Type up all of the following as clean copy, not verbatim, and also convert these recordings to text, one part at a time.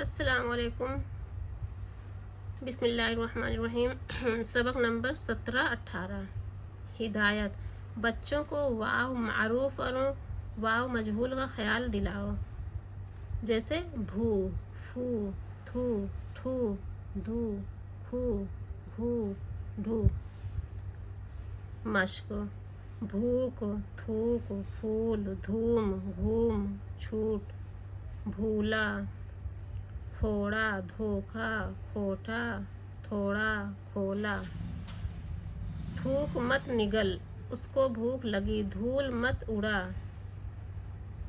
السلام علیکم، بسم اللہ الرحمن الرحیم۔ سبق نمبر 17-18 ہدایت۔ بچوں کو واو معروف اور واو مجہول کا خیال دلاؤ، جیسے بھو، فو، تھو، ٹھو، دھو، کھو، گھو، ڈھو۔ مشق: بھوک، تھوک، پھول، دھوم، گھوم، چھوٹ، بھولا، پھوڑا، دھوکا، کھوٹا، تھوڑا، کھولا۔ تھوک مت نگل، اس کو بھوک لگی، دھول مت اڑا،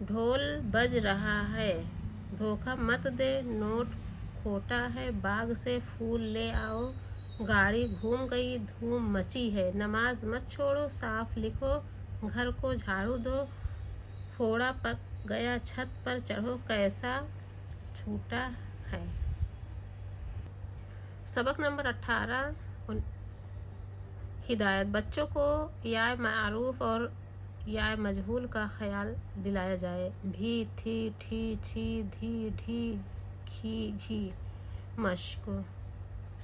ڈھول بج رہا ہے، دھوکا مت دے، نوٹ کھوٹا ہے، باغ سے پھول لے آؤ، گاڑی گھوم گئی، دھوم مچی ہے، نماز مت چھوڑو، صاف لکھو، گھر کو جھاڑو دو، پھوڑا پک گیا، چھت پر چڑھو، کیسا چھوٹا ہے۔ سبق نمبر 18 ہدایت۔ بچوں کو یا معروف اور یا مجہول کا خیال دلایا جائے، بھی، تھی، ٹھی، چھی، دھی، ڈھی، کھی، گھی۔ مشق: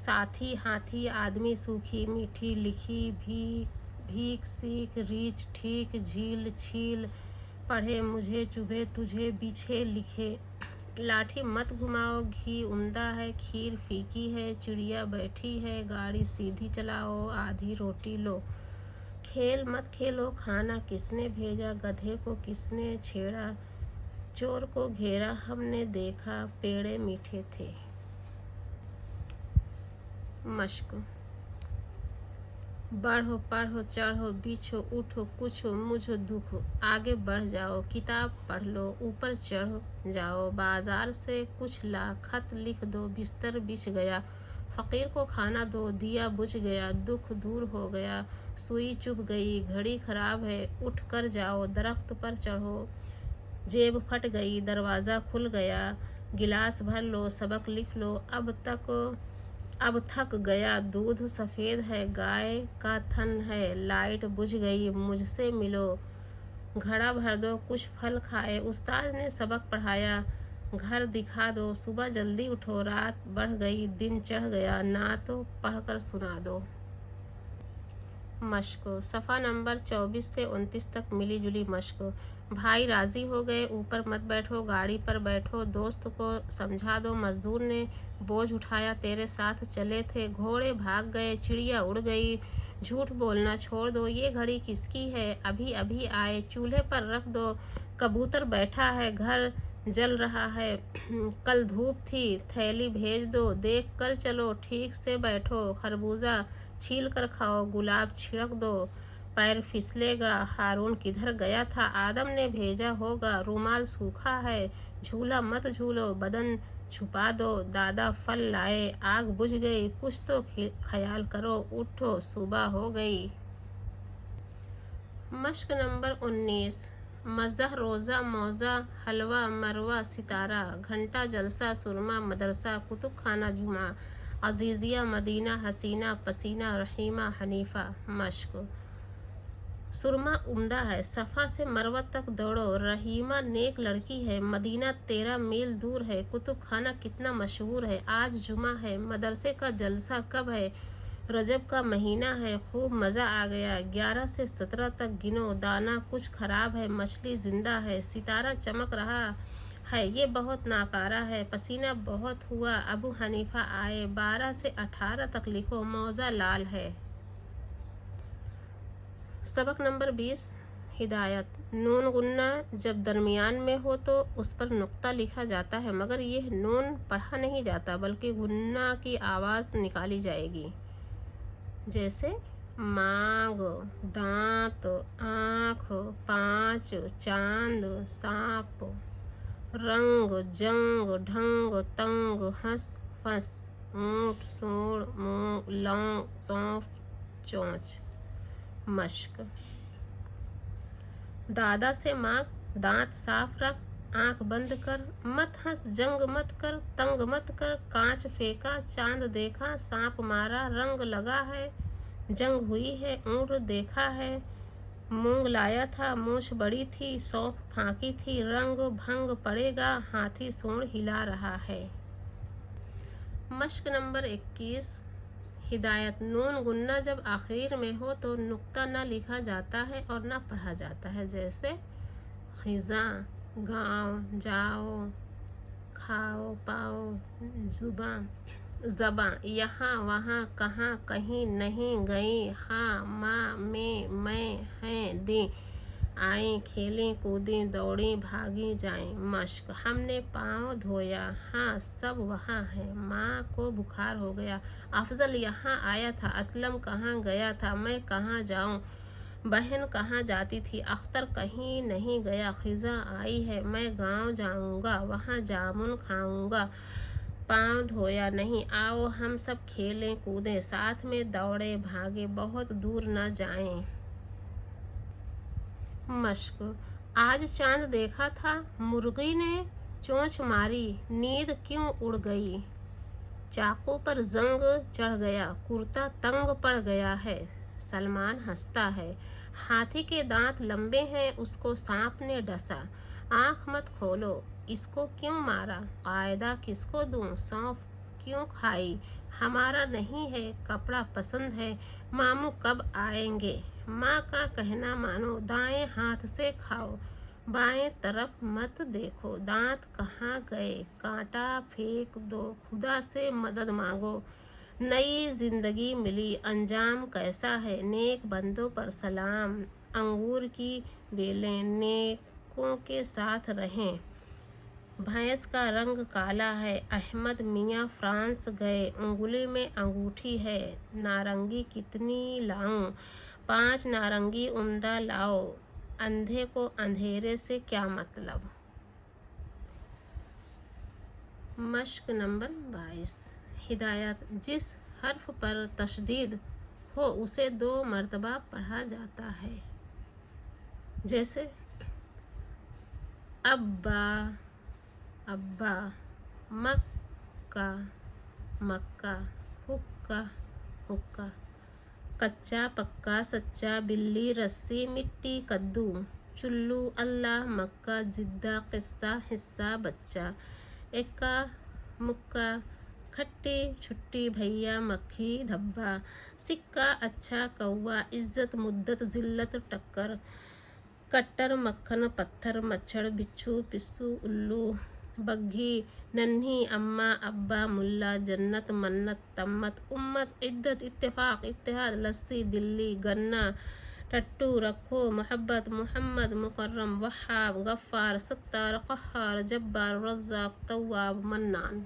ساتھی، ہاتھی، آدمی، سوکھی، میٹھی، لکھی، بھیک، سیکھ، ریچھ، ٹھیک، جھیل، چھیل، پڑھے، مجھے، چبھے، تجھے، بچھے، لکھے۔ لاٹھی مت گھماؤ، گھی عمدہ ہے، کھیر پھیکی ہے، چڑیا بیٹھی ہے، گاڑی سیدھی چلاؤ، آدھی روٹی لو۔ کھیل مت کھیلو، کھانا کس نے بھیجا، گدھے کو کس نے چھیڑا، چور کو گھیرا، ہم نے دیکھا، پیڑے میٹھے تھے۔ مشق: بڑھو، پڑھو، چڑھو، بچھو، اٹھو، کچھ مجھ دکھ، آگے بڑھ جاؤ، کتاب پڑھ لو، اوپر چڑھ جاؤ، بازار سے کچھ لا، خط لکھ دو، بستر بچھ گیا، فقیر کو کھانا دو، دیا بجھ گیا، دکھ دور ہو گیا، سوئی چبھ گئی، گھڑی خراب ہے، اٹھ کر جاؤ، درخت پر چڑھو، جیب پھٹ گئی، دروازہ کھل گیا، گلاس بھر لو، سبق لکھ لو، اب تھک گیا، دودھ سفید ہے، گائے کا تھن ہے، لائٹ بجھ گئی، مجھ سے ملو، گھڑا بھر دو، کچھ پھل کھائے، استاد نے سبق پڑھایا، گھر دکھا دو، صبح جلدی اٹھو، رات بڑھ گئی، دن چڑھ گیا، نعت پڑھ کر سنا دو۔ مشق: صفحہ نمبر 24 سے 29 تک ملی جلی مشق۔ بھائی راضی ہو گئے، اوپر مت بیٹھو، گاڑی پر بیٹھو، دوست کو سمجھا دو، مزدور نے بوجھ اٹھایا، تیرے ساتھ چلے تھے، گھوڑے بھاگ گئے، چڑیا اڑ گئی، جھوٹ بولنا چھوڑ دو، یہ گھڑی کس کی ہے، ابھی ابھی آئے، چولہے پر رکھ دو، کبوتر بیٹھا ہے، گھر جل رہا ہے، کل دھوپ تھی، تھیلی بھیج دو، دیکھ کر چلو، ٹھیک سے بیٹھو، خربوزہ چھیل کر کھاؤ، گلاب چھڑک دو، پیر پھسلے گا، ہارون کدھر گیا تھا، آدم نے بھیجا ہوگا، رومال سوکھا ہے، جھولا مت جھولو، بدن چھپا دو، دادا پھل لائے، آگ بجھ گئی، کچھ تو خیال کرو، اٹھو، صبح ہو گئی۔ مشق نمبر 19 مزہ، روزہ، موزہ، حلوہ، مروہ، ستارہ، گھنٹہ، جلسہ، سرما، مدرسہ، کتب خانہ، جمعہ، عزیزیہ، مدینہ، حسینہ، پسینہ، رحیمہ، حنیفہ۔ مشق: سرما عمدہ ہے، صفا سے مروہ تک دوڑو، رحیمہ نیک لڑکی ہے، مدینہ 13 میل دور ہے، کتب خانہ کتنا مشہور ہے، آج جمعہ ہے، مدرسے کا جلسہ کب ہے، رجب کا مہینہ ہے، خوب مزہ آ گیا، 11 سے 17 تک گنو، دانہ کچھ خراب ہے، مچھلی زندہ ہے، ستارہ چمک رہا ہے، یہ بہت ناکارہ ہے، پسینہ بہت ہوا، ابو حنیفہ آئے، 12 سے 18 تک لکھو، موزہ لال ہے۔ سبق نمبر 20 ہدایت۔ نون غنہ جب درمیان میں ہو تو اس پر نقطہ لکھا جاتا ہے، مگر یہ نون پڑھا نہیں جاتا بلکہ غنہ کی آواز نکالی جائے گی، جیسے مانگ، دانت، آنکھ، پانچ، چاند، سانپ، رنگ، جنگ، ڈھنگ، تنگ، ہنس، پھنس، اونٹ، سوڑ، مونگ، لونگ، سونف، چونچ۔ مشق: دادا سے مانگ، دانت صاف رکھ، آنکھ بند کر، مت ہنس، جنگ مت کر، تنگ مت کر، کانچ پھینکا، چاند دیکھا، سانپ مارا، رنگ لگا ہے، جنگ ہوئی ہے، اونٹ دیکھا ہے، مونگ لایا تھا، مونچھ بڑی تھی، سونف پھانکی تھی، رنگ بھنگ پڑے گا، ہاتھی سونڈ ہلا رہا ہے۔ مشق نمبر 21 ہدایت نون گنہ جب آخر میں ہو تو نقطہ نہ لکھا جاتا ہے اور نہ پڑھا جاتا ہے، جیسے خزاں، گاؤں، جاؤ، کھاؤ، پاؤ، زباں، یہاں، وہاں، کہاں، کہیں، نہیں، گئی، ہاں، ماں، میں، ہیں، دیں، آئیں، کھیلیں، کودیں، دوڑیں، بھاگیں، جائیں۔ مشق ہم نے پاؤں دھویا، ہاں سب وہاں ہیں، ماں کو بخار ہو گیا، افضل یہاں آیا تھا، اسلم کہاں گیا تھا، میں کہاں جاؤں، بہن کہاں جاتی تھی، اختر کہیں نہیں گیا، خزاں آئی ہے، میں گاؤں جاؤں گا، وہاں جامن کھاؤں گا، پاؤں دھویا نہیں، آؤ ہم سب کھیلیں کودیں، ساتھ میں دوڑیں بھاگیں، بہت دور نہ جائیں۔ مشق آج چاند دیکھا تھا، مرغی نے چونچ ماری، نیند کیوں اڑ گئی، چاقو پر زنگ چڑھ گیا، کرتا تنگ پڑ گیا ہے، سلمان ہنستا ہے، ہاتھی کے دانت لمبے ہیں، اس کو سانپ نے ڈسا، آنکھ مت کھولو، اس کو کیوں مارا، قاعدہ کس کو دوں، سونف کیوں کھائی، ہمارا نہیں ہے، کپڑا پسند ہے، ماموں کب آئیں گے، ماں کا کہنا مانو، دائیں ہاتھ سے کھاؤ، بائیں طرف مت دیکھو، دانت کہاں گئے، کانٹا پھینک دو، خدا سے مدد مانگو، نئی زندگی ملی، انجام کیسا ہے، نیک بندوں پر سلام، انگور کی بیلیں، نیکوں کے ساتھ رہیں، بھینس کا رنگ کالا ہے، احمد میاں فرانس گئے، انگلی میں انگوٹھی ہے، نارنگی کتنی لاؤں، 5 نارنگی عمدہ لاؤ، اندھے کو اندھیرے سے کیا مطلب۔ مشق نمبر 22 ہدایت جس حرف پر تشدید ہو اسے 2 مرتبہ پڑھا جاتا ہے، جیسے ابا، ابا، مکہ، مکہ، حکہ، حکہ، کچا پکا سچا، بلی رسی، مٹی کدو، چلو اللہ، مکہ جدہ، قصہ حصہ بچہ، اکا مکا، کھٹی چھٹی بھیا، مکھی دھبا، سکہ اچھا کوا، عزت مدت ذلت ٹکر، کٹر مکھن پتھر، مچھر بچھو، پسو الو، بگھی ننھی، اماں ابا، ملا جنت، منت تمت، امت عدت، اتفاق اتحاد، لسی دلی، گنا ٹٹو، رکھو، محبت محمد، مکرم، وہاب، غفار، ستار، قہار، جبار، رزاق، تواب، منان۔